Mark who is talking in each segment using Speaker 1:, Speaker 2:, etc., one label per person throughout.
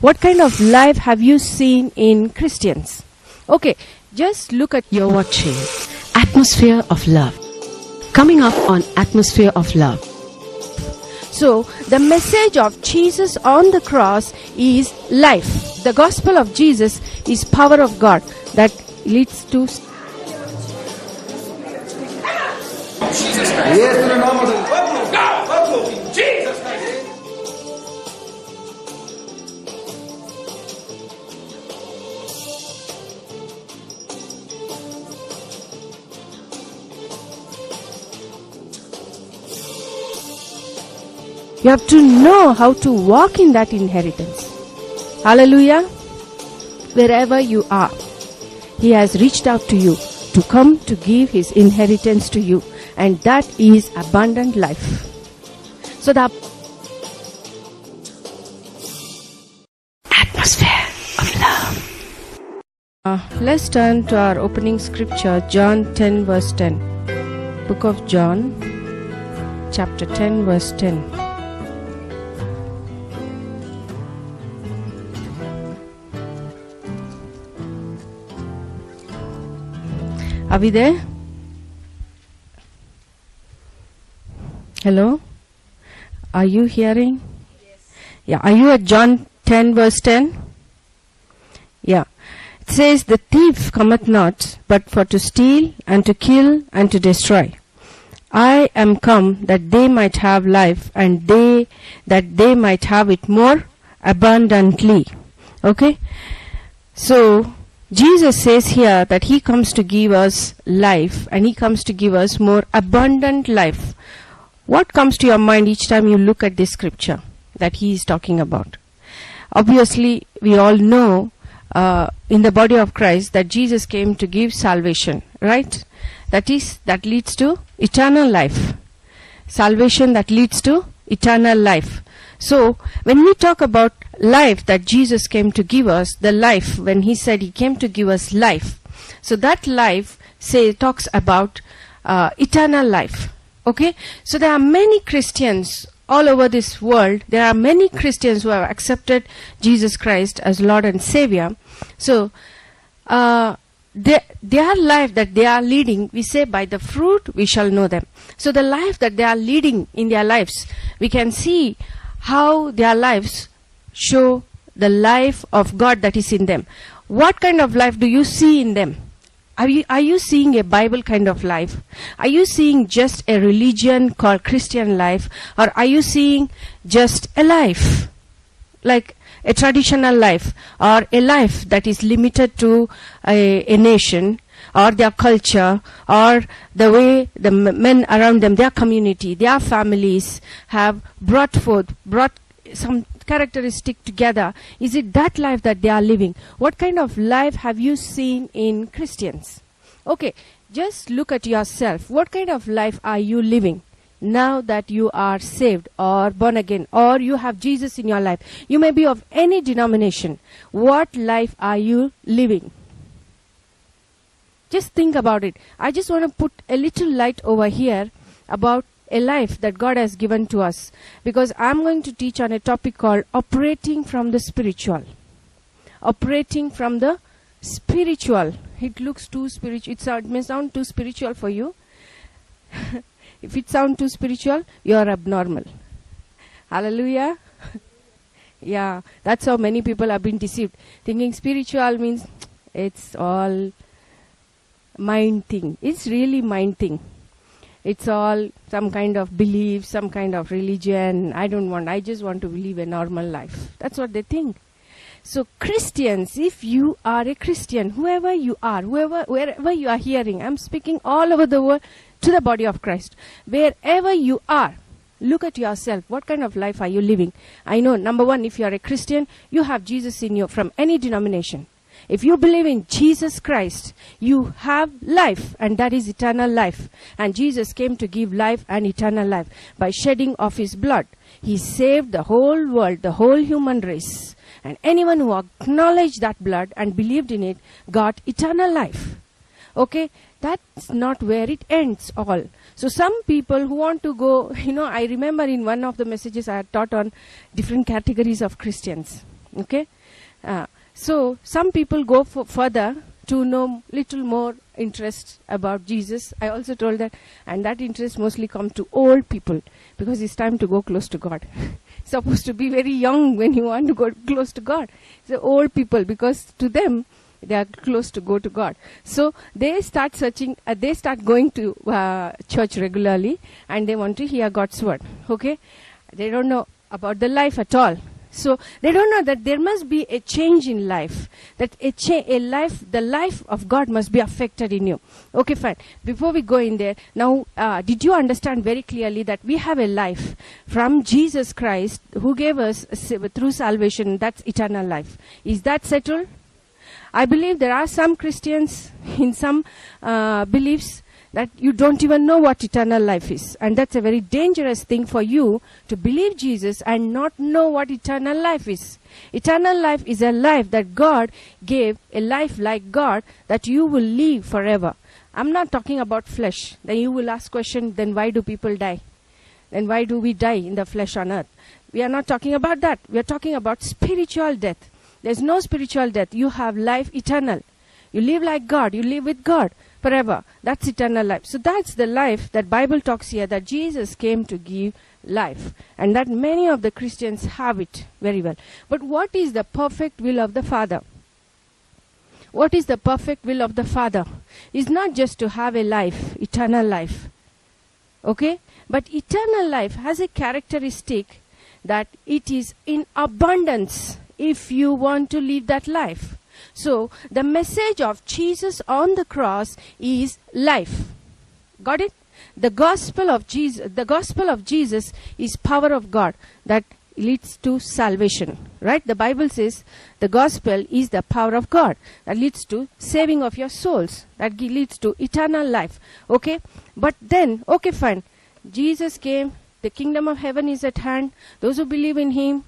Speaker 1: What kind of life have you seen in Christians? Okay, just look at
Speaker 2: You're watching Atmosphere of Love. Coming up on Atmosphere of Love.
Speaker 1: So, the message of Jesus on the cross is life. The gospel of Jesus is power of God that leads to... You have to know how to walk in that inheritance. Hallelujah. Wherever you are, He has reached out to you to come to give His inheritance to you. And that is abundant life. So the
Speaker 2: Atmosphere of Love.
Speaker 1: Let's turn to our opening scripture, John 10 verse 10. Book of John, chapter 10 verse 10. Are we there? Hello? Are you hearing? Yes. Yeah. Are you at John 10 verse 10? Yeah. It says, the thief cometh not, but for to steal, and to kill, and to destroy. I am come that they might have life, and that they might have it more abundantly. Okay? So, Jesus says here that He comes to give us life, and He comes to give us more abundant life. What comes to your mind each time you look at this scripture that He is talking about? Obviously, we all know in the body of Christ that Jesus came to give salvation, right? That leads to eternal life. Salvation that leads to eternal life. So, when we talk about life that Jesus came to give us, the life, when He said He came to give us life, so that life talks about eternal life. Okay? So there are many Christians all over this world. There are many Christians who have accepted Jesus Christ as Lord and Savior. So, their life that they are leading, we say by the fruit we shall know them. So the life that they are leading in their lives, we can see how their lives show the life of God that is in them. What kind of life do you see in them? Are you seeing a Bible kind of life? Are you seeing just a religion called Christian life? Or are you seeing just a life? Like a traditional life, or a life that is limited to a nation, or their culture, or the way the men around them, their community, their families have brought some characteristic together. Is it that life that they are living? What kind of life have you seen in Christians? Okay, just look at yourself. What kind of life are you living now that you are saved or born again, or you have Jesus in your life? You may be of any denomination. What life are you living? Just think about it. I just want to put a little light over here about a life that God has given to us, because I'm going to teach on a topic called operating from the spiritual. Operating from the spiritual. It looks too spiritual. It may sound too spiritual for you. If it sounds too spiritual, you are abnormal. Hallelujah. Yeah, that's how many people have been deceived, thinking spiritual means it's all mind thing. It's really mind thing. It's all some kind of belief, some kind of religion. I just want to live a normal life. That's what they think. So Christians, if you are a Christian, whoever you are, wherever you are hearing, I'm speaking all over the world to the body of Christ. Wherever you are, look at yourself. What kind of life are you living? I know, number one, if you are a Christian, you have Jesus in you from any denomination. If you believe in Jesus Christ, you have life, and that is eternal life. And Jesus came to give life and eternal life by shedding of His blood. He saved the whole world, the whole human race. And anyone who acknowledged that blood and believed in it got eternal life. Okay? That's not where it ends all. So some people who want to go, I remember in one of the messages I had taught on different categories of Christians. Okay? So some people go further to know little more interest about Jesus. I also told that, and that interest mostly comes to old people, because it's time to go close to God. Supposed to be very young when you want to go close to God. So old people, because to them, they are close to go to God. So they start searching, they start going to church regularly, and they want to hear God's word. Okay? They don't know about the life at all. So they don't know that there must be a change in life, that the life of God must be affected in you. Okay, fine. Before we go in there, now, did you understand very clearly that we have a life from Jesus Christ, who gave us through salvation, that's eternal life? Is that settled? I believe there are some Christians in some beliefs that you don't even know what eternal life is. And that's a very dangerous thing for you, to believe Jesus and not know what eternal life is. Eternal life is a life that God gave, a life like God, that you will live forever. I'm not talking about flesh. Then you will ask question, then why do people die? Then why do we die in the flesh on earth? We are not talking about that. We are talking about spiritual death. There's no spiritual death. You have life eternal. You live like God. You live with God forever. That's eternal life. So that's the life that Bible talks here, that Jesus came to give life, and that many of the Christians have it very well. But what is the perfect will of the Father? What is the perfect will of the Father? Is not just to have a life, eternal life. Okay? But eternal life has a characteristic that it is in abundance if you want to live that life. So, the message of Jesus on the cross is life. Got it? The gospel of Jesus is power of God that leads to salvation. Right? The Bible says the gospel is the power of God that leads to saving of your souls, that leads to eternal life. Okay? But then, okay, fine. Jesus came, the kingdom of heaven is at hand. Those who believe in him,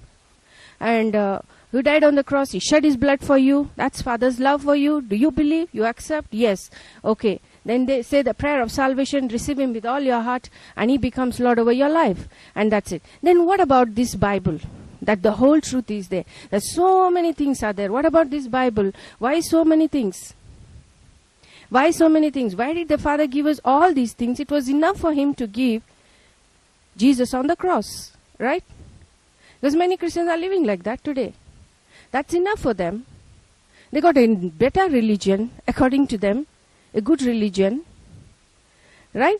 Speaker 1: and who died on the cross, he shed his blood for you. That's Father's love for you. Do you believe? You accept? Yes. Okay. Then they say the prayer of salvation, receive him with all your heart, and he becomes Lord over your life. And that's it. Then what about this Bible? That the whole truth is there. There's so many things are there. What about this Bible? Why so many things? Why so many things? Why did the Father give us all these things? It was enough for him to give Jesus on the cross. Right? Because many Christians are living like that today. That's enough for them. They got a better religion, according to them, a good religion. Right?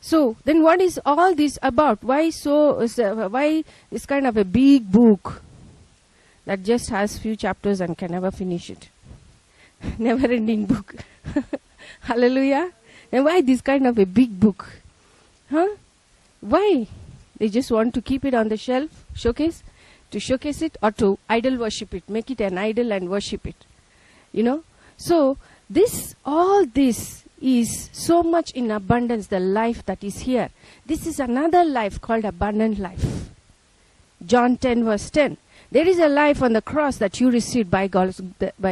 Speaker 1: So, then what is all this about? Why this kind of a big book that just has few chapters and can never finish it? Never-ending book. Hallelujah. And why this kind of a big book? Huh? Why? They just want to keep it on the shelf, showcase, to showcase it, or to idol worship it, make it an idol and worship it. You know? So, all this is so much in abundance, the life that is here. This is another life called abundant life. John 10 verse 10. There is a life on the cross that you received by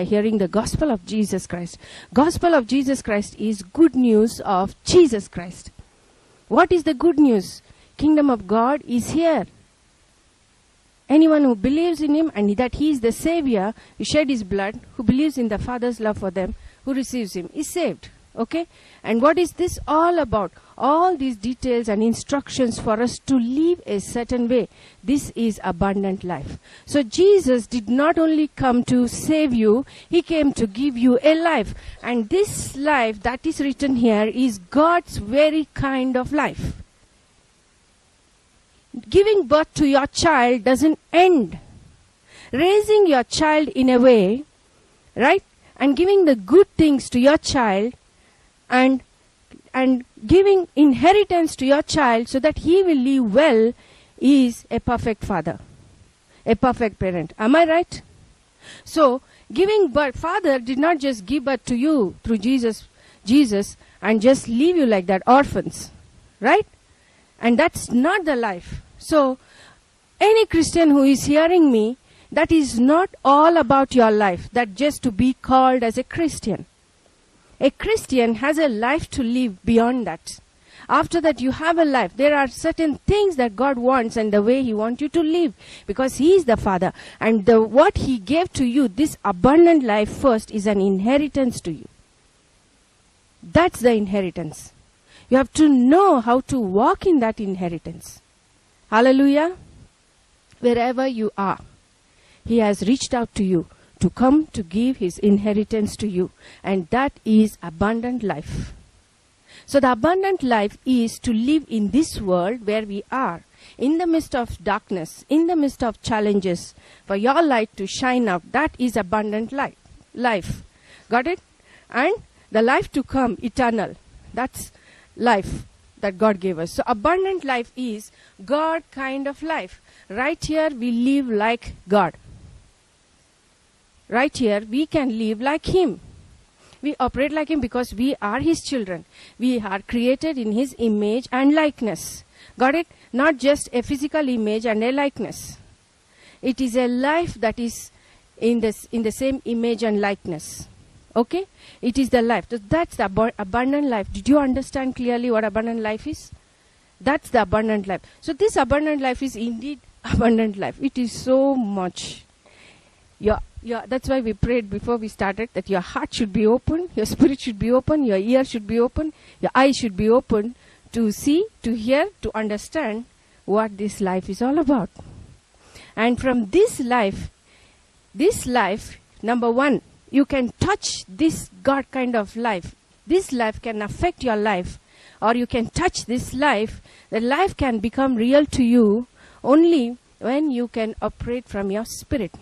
Speaker 1: hearing the gospel of Jesus Christ. Gospel of Jesus Christ is good news of Jesus Christ. What is the good news? Kingdom of God is here. Anyone who believes in him and that he is the Savior, who shed his blood, who believes in the Father's love for them, who receives him, is saved. Okay? And what is this all about? All these details and instructions for us to live a certain way. This is abundant life. So Jesus did not only come to save you, he came to give you a life. And this life that is written here is God's very kind of life. Giving birth to your child doesn't end. Raising your child in a way, right? And giving the good things to your child and giving inheritance to your child so that he will live well is a perfect father, a perfect parent. Am I right? So, giving birth, Father did not just give birth to you through Jesus and just leave you like that, orphans, right? And that's not the life. So, any Christian who is hearing me, that is not all about your life, that just to be called as a Christian. A Christian has a life to live beyond that. After that, you have a life. There are certain things that God wants and the way He wants you to live, because He is the Father. And what He gave to you, this abundant life first, is an inheritance to you. That's the inheritance. You have to know how to walk in that inheritance. Hallelujah. Wherever you are, He has reached out to you to come to give His inheritance to you. And that is abundant life. So the abundant life is to live in this world where we are, in the midst of darkness, in the midst of challenges, for your light to shine out. That is abundant life. Got it? And the life to come, eternal. That's life that God gave us. So abundant life is God kind of life. Right here we live like God. Right here we can live like Him. We operate like Him because we are His children. We are created in His image and likeness. Got it? Not just a physical image and a likeness. It is a life that is in the same image and likeness. Okay? It is the life. So that's the abundant life. Did you understand clearly what abundant life is? That's the abundant life. So this abundant life is indeed abundant life. It is so much. That's why we prayed before we started that your heart should be open, your spirit should be open, your ear should be open, your eyes should be open to see, to hear, to understand what this life is all about. And from this life, number one, you can touch this God kind of life. This life can affect your life, or you can touch this life. The life can become real to you only when you can operate from your spirit.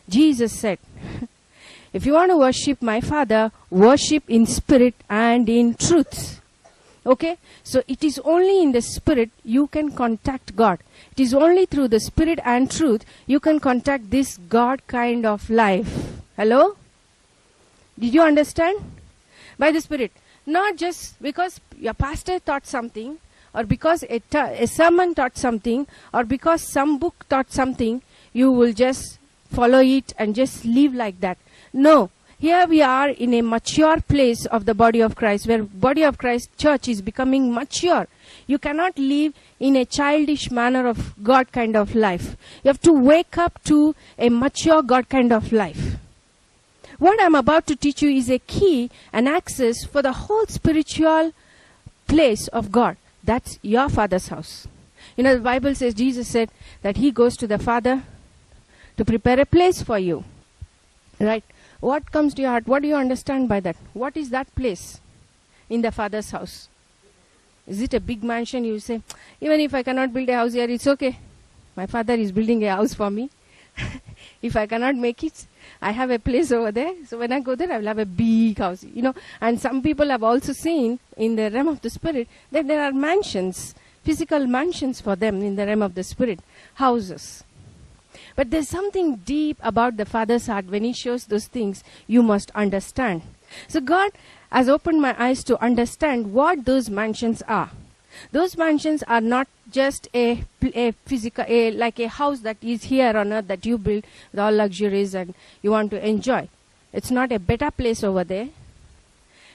Speaker 1: Jesus said, if you want to worship my Father, worship in spirit and in truth. Okay? So it is only in the spirit you can contact God. It is only through the spirit and truth you can contact this God kind of life. Hello? Did you understand? By the spirit. Not just because your pastor taught something, or because a sermon taught something, or because some book taught something, you will just follow it and just live like that. No. Here we are in a mature place of the body of Christ, where body of Christ church is becoming mature. You cannot live in a childish manner of God kind of life. You have to wake up to a mature God kind of life. What I'm about to teach you is a key and access for the whole spiritual place of God. That's your Father's house. You know, the Bible says, Jesus said that He goes to the Father to prepare a place for you. Right? What comes to your heart? What do you understand by that? What is that place in the Father's house? Is it a big mansion? You say, even if I cannot build a house here, it's okay. My Father is building a house for me. If I cannot make it, I have a place over there. So when I go there, I will have a big house. You know, and some people have also seen in the realm of the Spirit that there are mansions, physical mansions for them in the realm of the Spirit, houses. But there's something deep about the Father's heart. When He shows those things, you must understand. So God has opened my eyes to understand what those mansions are. Those mansions are not just a physical, like a house that is here on earth that you build with all luxuries and you want to enjoy. It's not a better place over there.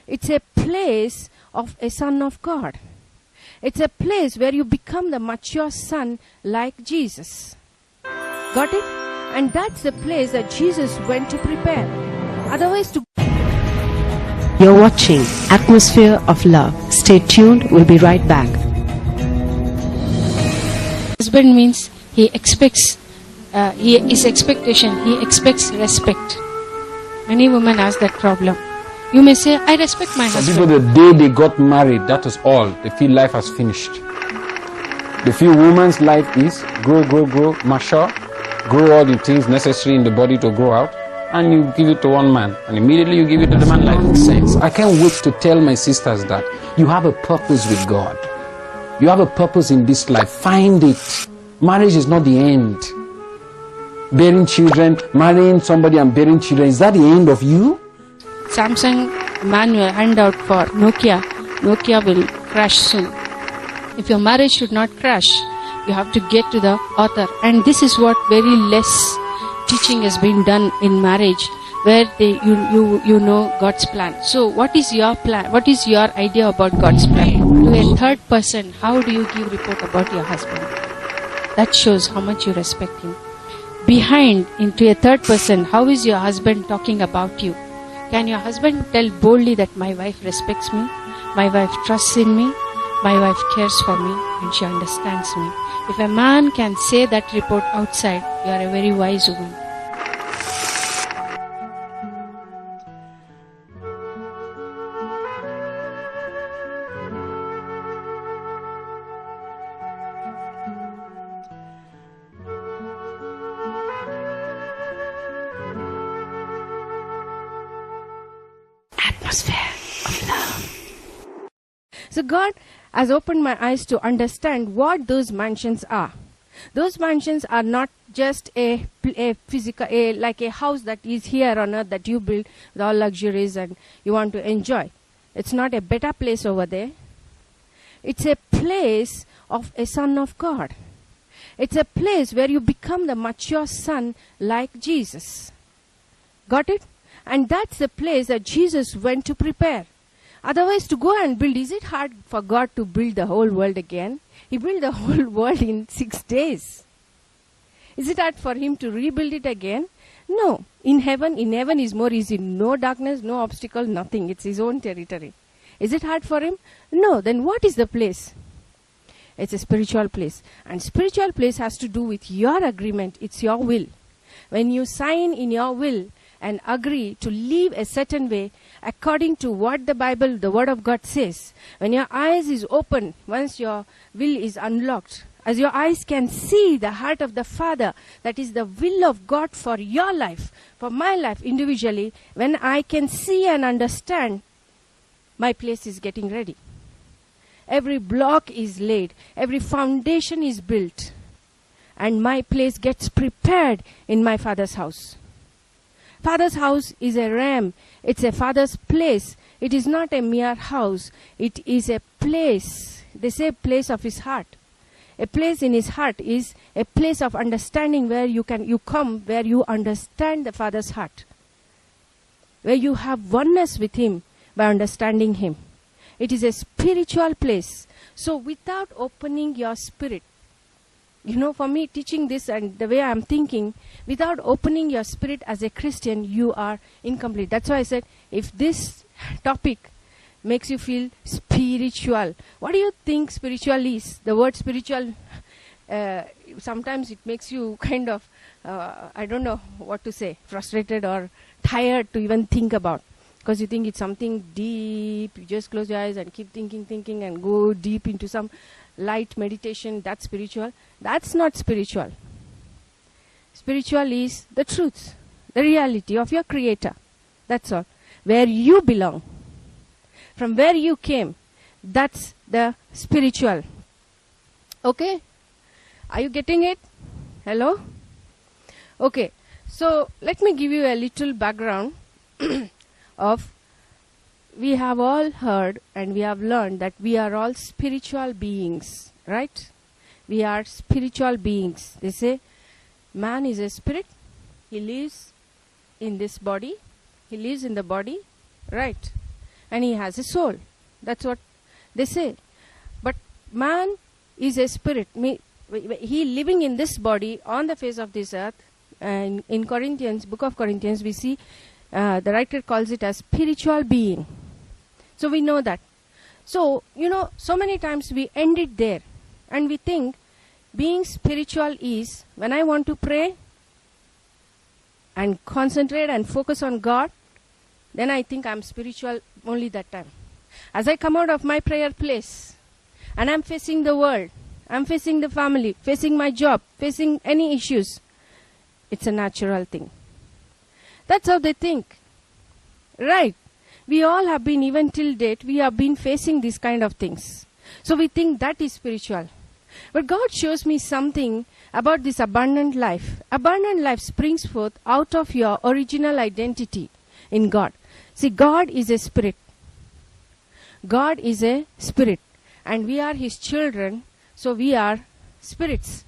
Speaker 1: It's a place of a son of God. It's a place where you become the mature son like Jesus. Got it? And that's the place that Jesus went to prepare. Otherwise,
Speaker 2: You're watching Atmosphere of Love. Stay tuned. We'll be right back.
Speaker 3: Husband means he expects, his expectation, he expects respect. Many women has that problem. You may say, I respect my husband.
Speaker 4: Some people, the day they got married, that is all. They feel life has finished. They feel woman's life is grow, mature, grow all the things necessary in the body to grow out, and you give it to one man, and immediately you give it to the man like sense. I can't wait to tell my sisters that you have a purpose with God. You have a purpose in this life. Find it. Marriage is not the end. Bearing children, marrying somebody and bearing children, is that the end of you?
Speaker 3: Samsung manual handout for Nokia. Nokia will crash soon. If your marriage should not crash, you have to get to the author. And this is what very less teaching has been done in marriage. where you know God's plan. So what is your plan? What is your idea about God's plan? To a third person, how do you give report about your husband? That shows how much you respect him. Behind, into a third person, how is your husband talking about you? Can your husband tell boldly that my wife respects me, my wife trusts in me, my wife cares for me, and she understands me? If a man can say that report outside, you are a very wise woman.
Speaker 2: Atmosphere of love.
Speaker 1: So God has opened my eyes to understand what those mansions are. Those mansions are not just a physical, like a house that is here on earth that you build with all luxuries and you want to enjoy. It's not a better place over there. It's a place of a son of God. It's a place where you become the mature son like Jesus. Got it? And that's the place that Jesus went to prepare. Otherwise, to go and build, is it hard for God to build the whole world again? He built the whole world in 6 days. Is it hard for him to rebuild it again? No. In heaven is more easy. No darkness, no obstacle, nothing. It's his own territory. Is it hard for him? No. Then what is the place? It's a spiritual place. And spiritual place has to do with your agreement. It's your will. When you sign in your will and agree to live a certain way according to what the Bible, the Word of God says, when your eyes is open, once your will is unlocked, as your eyes can see the heart of the Father, that is the will of God for your life, for my life individually, when I can see and understand, my place is getting ready. Every block is laid, every foundation is built, and my place gets prepared in my Father's house. Father's house is a realm. It's a Father's place. It is not a mere house. It is a place. They say place of his heart. A place in his heart is a place of understanding where you come, where you understand the Father's heart. Where you have oneness with him by understanding him. It is a spiritual place. So without opening your spirit, for me teaching this and the way I'm thinking, without opening your spirit as a Christian, you are incomplete. That's why I said, if this topic makes you feel spiritual, what do you think spiritual is? The word spiritual, sometimes it makes you kind of, I don't know what to say, frustrated or tired to even think about. Because you think it's something deep, you just close your eyes and keep thinking and go deep into some light meditation. That's spiritual. That's not spiritual. Spiritual is the truth, the reality of your Creator. That's all. Where you belong. From where you came. That's the spiritual. Okay? Are you getting it? Hello? Okay. So, let me give you a little background of, we have all heard and we have learned that we are all spiritual beings, right? We are spiritual beings. They say, man is a spirit. He lives in this body. He lives in the body, right? And he has a soul. That's what they say. But man is a spirit. He living in this body on the face of this earth. And in Corinthians, book of Corinthians, we see the writer calls it as spiritual being. So we know that. So, so many times we end it there. And we think being spiritual is when I want to pray and concentrate and focus on God, then I think I'm spiritual only that time. As I come out of my prayer place and I'm facing the world, I'm facing the family, facing my job, facing any issues, it's a natural thing. That's how they think. Right. We all have been, even till date, we have been facing these kind of things. So we think that is spiritual. But God shows me something about this abundant life. Abundant life springs forth out of your original identity in God. See, God is a spirit. God is a spirit. And we are his children, so we are spirits.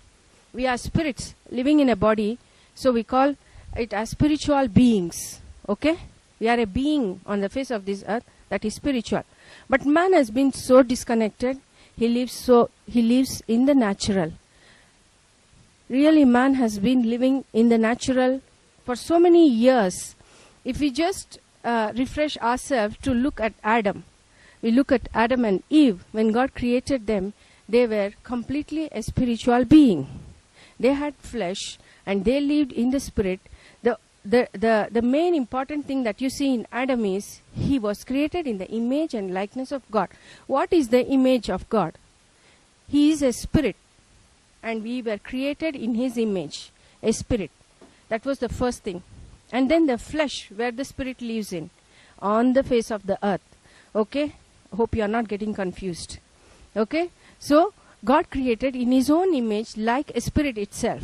Speaker 1: We are spirits living in a body, so we call it as spiritual beings. Okay? We are a being on the face of this earth that is spiritual. But man has been so disconnected. He lives in the natural. Really, man has been living in the natural for so many years. If we just refresh ourselves to look at Adam, we look at Adam and Eve. When God created them, they were completely a spiritual being. They had flesh and they lived in the spirit. The main important thing that you see in Adam is he was created in the image and likeness of God. What is the image of God? He is a spirit, and we were created in his image, a spirit. That was the first thing. And then the flesh, where the spirit lives in, on the face of the earth. Okay? Hope you are not getting confused. Okay? So, God created in his own image like a spirit itself.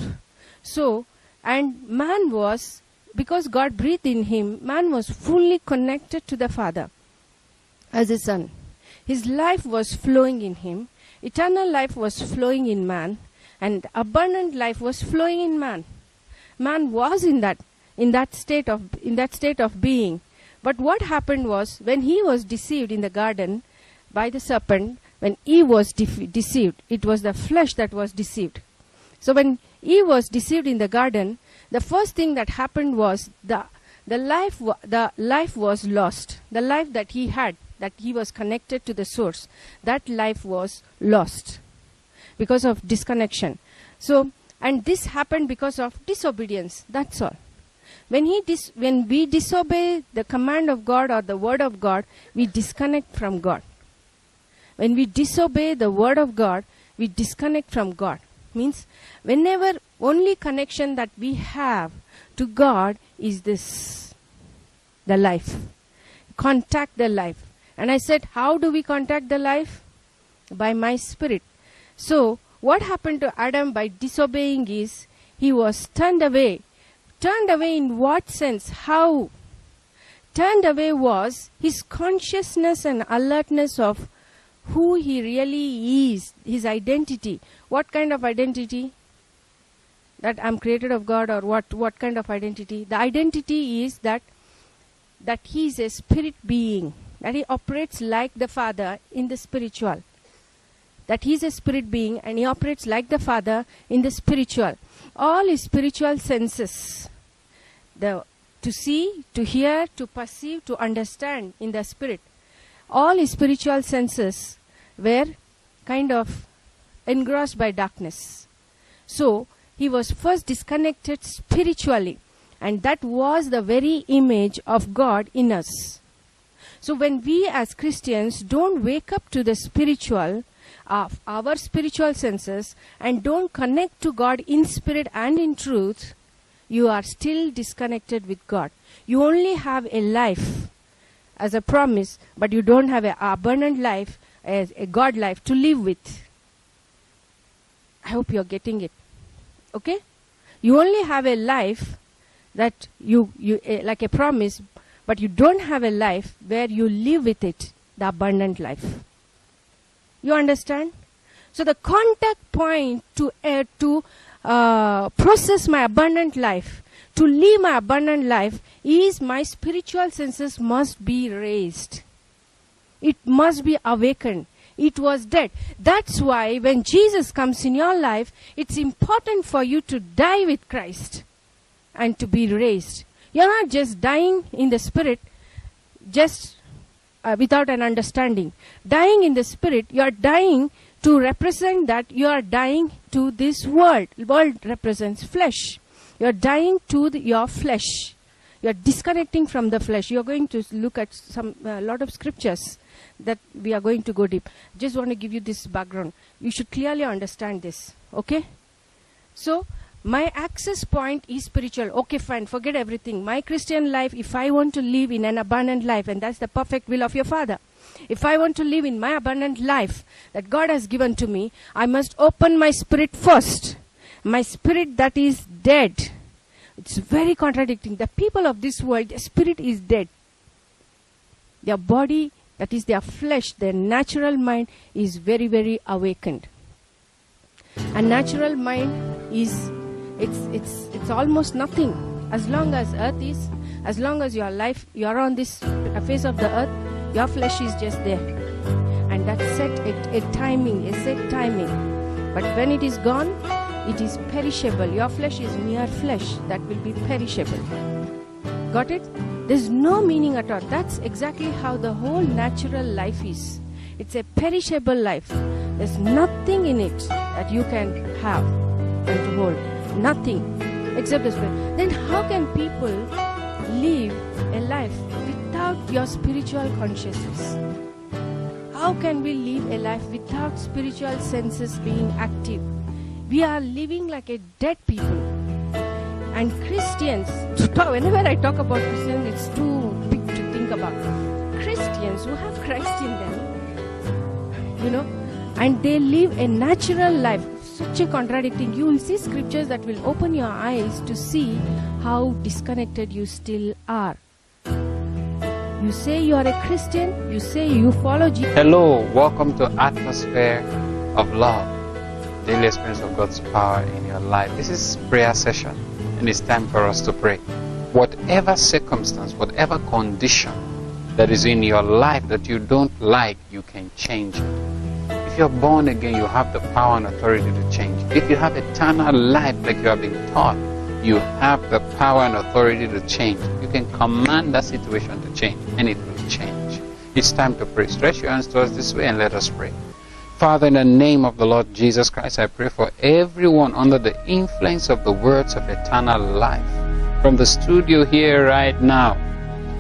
Speaker 1: So, and man was, because God breathed in him, man was fully connected to the Father as a son. His life was flowing in him. Eternal life was flowing in man. And abundant life was flowing in man. Man was in that state of being. But what happened was, when he was deceived in the garden by the serpent, when Eve was deceived, it was the flesh that was deceived. So when Eve was deceived in the garden, the first thing that happened was the life was lost. The life that he had, that he was connected to the source, that life was lost because of disconnection. So, and this happened because of disobedience. That's all. When we disobey the command of God or the word of God, we disconnect from God. When we disobey the word of God, we disconnect from God. Means whenever only connection that we have to God is this, the life. Contact the life. And I said, how do we contact the life? By my spirit. So, what happened to Adam by disobeying is, he was turned away. Turned away in what sense? How? Turned away was his consciousness and alertness of who he really is, his identity. What kind of identity? That I'm created of God, or what kind of identity? The identity is that he is a spirit being, that he operates like the Father in the spiritual. That he is a spirit being and he operates like the Father in the spiritual. All his spiritual senses, to see, to hear, to perceive, to understand in the spirit, all his spiritual senses were kind of engrossed by darkness. So, he was first disconnected spiritually, and that was the very image of God in us. So, when we as Christians don't wake up to the spiritual, of our spiritual senses, and don't connect to God in spirit and in truth, you are still disconnected with God. You only have a life as a promise, but you don't have an abundant life, as a God life to live with. I hope you're getting it. Okay? You only have a life that you like a promise, but you don't have a life where you live with it, the abundant life. You understand? So the contact point to process my abundant life, to live my abundant life, is my spiritual senses must be raised. It must be awakened. It was dead. That's why when Jesus comes in your life, it's important for you to die with Christ and to be raised. You're not just dying in the spirit, just without an understanding. Dying in the spirit, you are dying to represent that you are dying to this world. World represents flesh. You are dying to your flesh. You are disconnecting from the flesh. You are going to look at a lot of scriptures that we are going to go deep. Just want to give you this background. You should clearly understand this. Okay? So, my access point is spiritual. Okay, fine. Forget everything. My Christian life, if I want to live in an abundant life, and that's the perfect will of your Father. If I want to live in my abundant life that God has given to me, I must open my spirit first. My spirit that is dead. It's very contradicting. The people of this world, their spirit is dead. Their body, that is their flesh, their natural mind is very, very awakened. A natural mind is, it's almost nothing. As long as earth is, As long as your life, you are on this face of the earth, your flesh is just there. And that's set a timing, a set timing. But when it is gone, it is perishable. Your flesh is mere flesh that will be perishable. Got it? There's no meaning at all. That's exactly how the whole natural life is. It's a perishable life. There's nothing in it that you can have and to hold. Nothing except the Spirit. Then how can people live a life without your spiritual consciousness? How can we live a life without spiritual senses being active? We are living like a dead people. And Christians, whenever I talk about Christians, it's too big to think about. Christians who have Christ in them, and they live a natural life. Such a contradicting. You will see scriptures that will open your eyes to see how disconnected you still are. You say you are a Christian, you say you follow Jesus.
Speaker 4: Hello, welcome to Atmosphere of Love, daily experience of God's power in your life. This is prayer session, and it's time for us to pray. Whatever circumstance, whatever condition that is in your life that you don't like, you can change it. If you're born again, you have the power and authority to change. If you have eternal life like you have been taught, you have the power and authority to change. You can command that situation to change, and it will change. It's time to pray. Stretch your hands towards this way and let us pray. Father, in the name of the Lord Jesus Christ, I pray for everyone under the influence of the words of eternal life. From the studio here right now,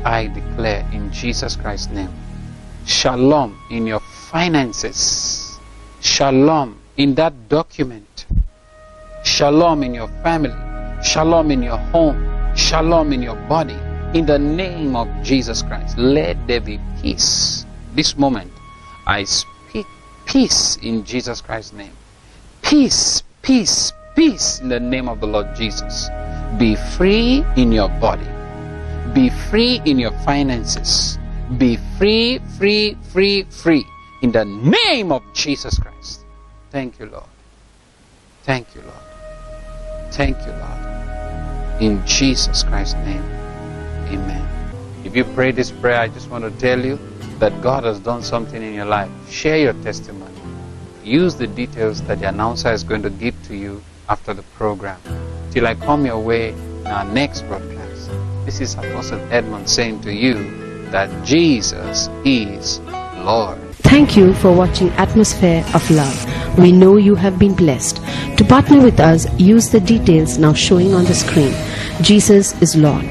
Speaker 4: I declare in Jesus Christ's name, shalom in your finances, shalom in that document, shalom in your family, shalom in your home, shalom in your body. In the name of Jesus Christ, let there be peace. This moment, I speak peace in Jesus Christ's name. Peace, peace, peace in the name of the Lord Jesus. Be free in your body. Be free in your finances. Be free, free, free, free. In the name of Jesus Christ. Thank you, Lord. Thank you, Lord. Thank you, Lord. In Jesus Christ's name. Amen. If you pray this prayer, I just want to tell you that God has done something in your life. Share your testimony. Use the details that the announcer is going to give to you after the program. Till I come your way in our next broadcast. This is Apostle Edmund saying to you that Jesus is Lord.
Speaker 2: Thank you for watching Atmosphere of Love. We know you have been blessed. To partner with us, use the details now showing on the screen. Jesus is Lord.